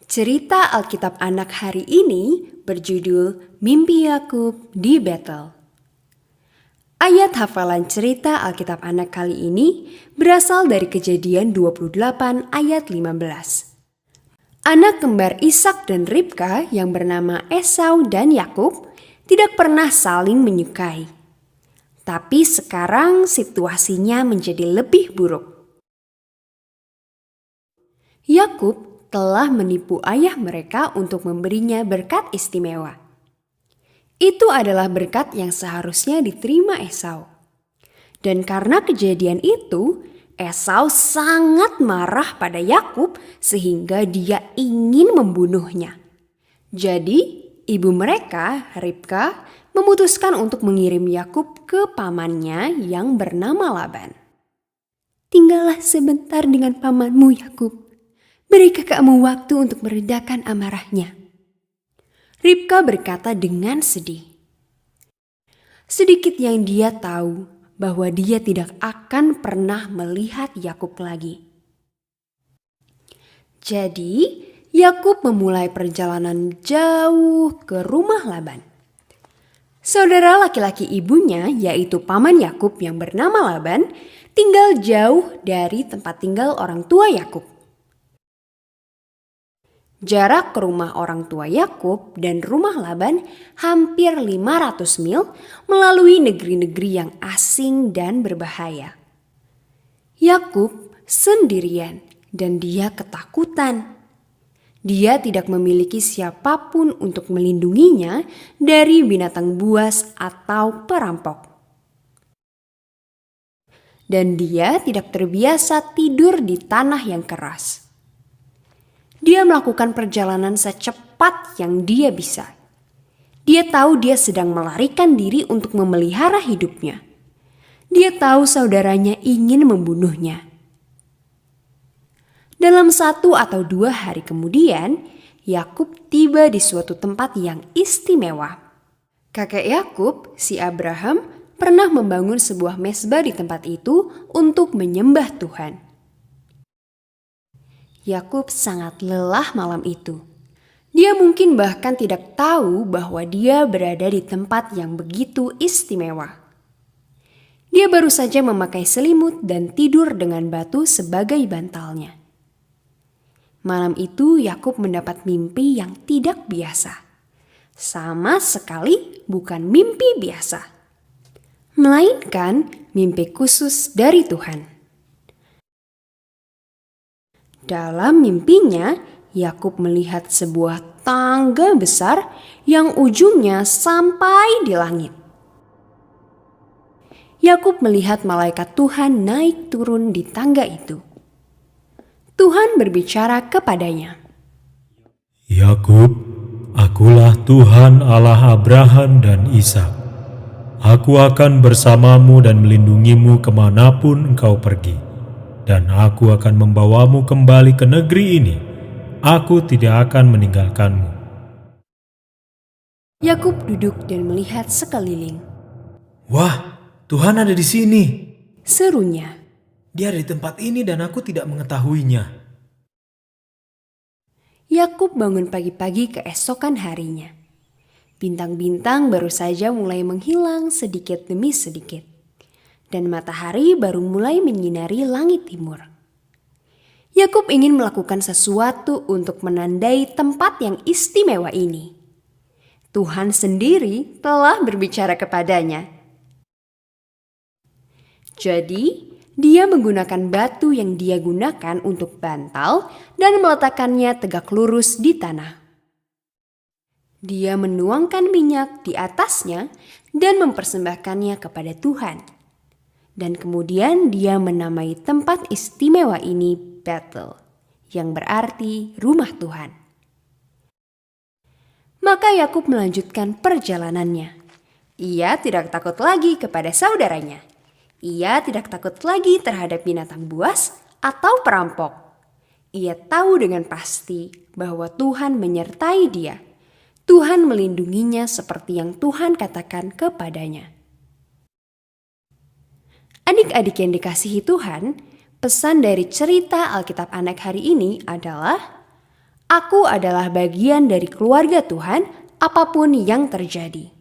Cerita Alkitab anak hari ini berjudul Mimpi Yakub di Betel. Ayat hafalan cerita Alkitab anak kali ini berasal dari Kejadian 28 ayat 15. Anak kembar Ishak dan Ribka yang bernama Esau dan Yakub tidak pernah saling menyukai. Tapi sekarang situasinya menjadi lebih buruk. Yakub telah menipu ayah mereka untuk memberinya berkat istimewa. Itu adalah berkat yang seharusnya diterima Esau. Dan karena kejadian itu, Esau sangat marah pada Yakub sehingga dia ingin membunuhnya. Jadi, ibu mereka, Ribka, memutuskan untuk mengirim Yakub ke pamannya yang bernama Laban. "Tinggallah sebentar dengan pamanmu, Yakub. Berikan kamu waktu untuk meredakan amarahnya." Ribka berkata dengan sedih. Sedikit yang dia tahu bahwa dia tidak akan pernah melihat Yakub lagi. Jadi, Yakub memulai perjalanan jauh ke rumah Laban. Saudara laki-laki ibunya, yaitu paman Yakub yang bernama Laban, tinggal jauh dari tempat tinggal orang tua Yakub. Jarak ke rumah orang tua Yakub dan rumah Laban hampir 500 mil melalui negeri-negeri yang asing dan berbahaya. Yakub sendirian dan dia ketakutan. Dia tidak memiliki siapapun untuk melindunginya dari binatang buas atau perampok. Dan dia tidak terbiasa tidur di tanah yang keras. Dia melakukan perjalanan secepat yang dia bisa. Dia tahu dia sedang melarikan diri untuk memelihara hidupnya. Dia tahu saudaranya ingin membunuhnya. Dalam 1 atau 2 hari kemudian, Yakub tiba di suatu tempat yang istimewa. Kakek Yakub, si Abraham, pernah membangun sebuah mezbah di tempat itu untuk menyembah Tuhan. Yakub sangat lelah malam itu. Dia mungkin bahkan tidak tahu bahwa dia berada di tempat yang begitu istimewa. Dia baru saja memakai selimut dan tidur dengan batu sebagai bantalnya. Malam itu Yakub mendapat mimpi yang tidak biasa. Sama sekali bukan mimpi biasa, melainkan mimpi khusus dari Tuhan. Dalam mimpinya, Yakub melihat sebuah tangga besar yang ujungnya sampai di langit. Yakub melihat malaikat Tuhan naik turun di tangga itu. Tuhan berbicara kepadanya. "Yakub, akulah Tuhan Allah Abraham dan Ishak. Aku akan bersamamu dan melindungimu kemanapun engkau pergi. Dan aku akan membawamu kembali ke negeri ini. Aku tidak akan meninggalkanmu." Yakub duduk dan melihat sekeliling. "Wah, Tuhan ada di sini. Serunya. Dia ada di tempat ini dan aku tidak mengetahuinya." Yakub bangun pagi-pagi keesokan harinya. Bintang-bintang baru saja mulai menghilang sedikit demi sedikit. Dan matahari baru mulai menyinari langit timur. Yakub ingin melakukan sesuatu untuk menandai tempat yang istimewa ini. Tuhan sendiri telah berbicara kepadanya. Jadi, dia menggunakan batu yang dia gunakan untuk bantal dan meletakkannya tegak lurus di tanah. Dia menuangkan minyak di atasnya dan mempersembahkannya kepada Tuhan. Dan kemudian dia menamai tempat istimewa ini Betel, yang berarti rumah Tuhan. Maka Yakub melanjutkan perjalanannya. Ia tidak takut lagi kepada saudaranya. Ia tidak takut lagi terhadap binatang buas atau perampok. Ia tahu dengan pasti bahwa Tuhan menyertai dia. Tuhan melindunginya seperti yang Tuhan katakan kepadanya. Adik-adik yang dikasihi Tuhan, pesan dari cerita Alkitab anak hari ini adalah Aku adalah bagian dari keluarga Tuhan, apapun yang terjadi.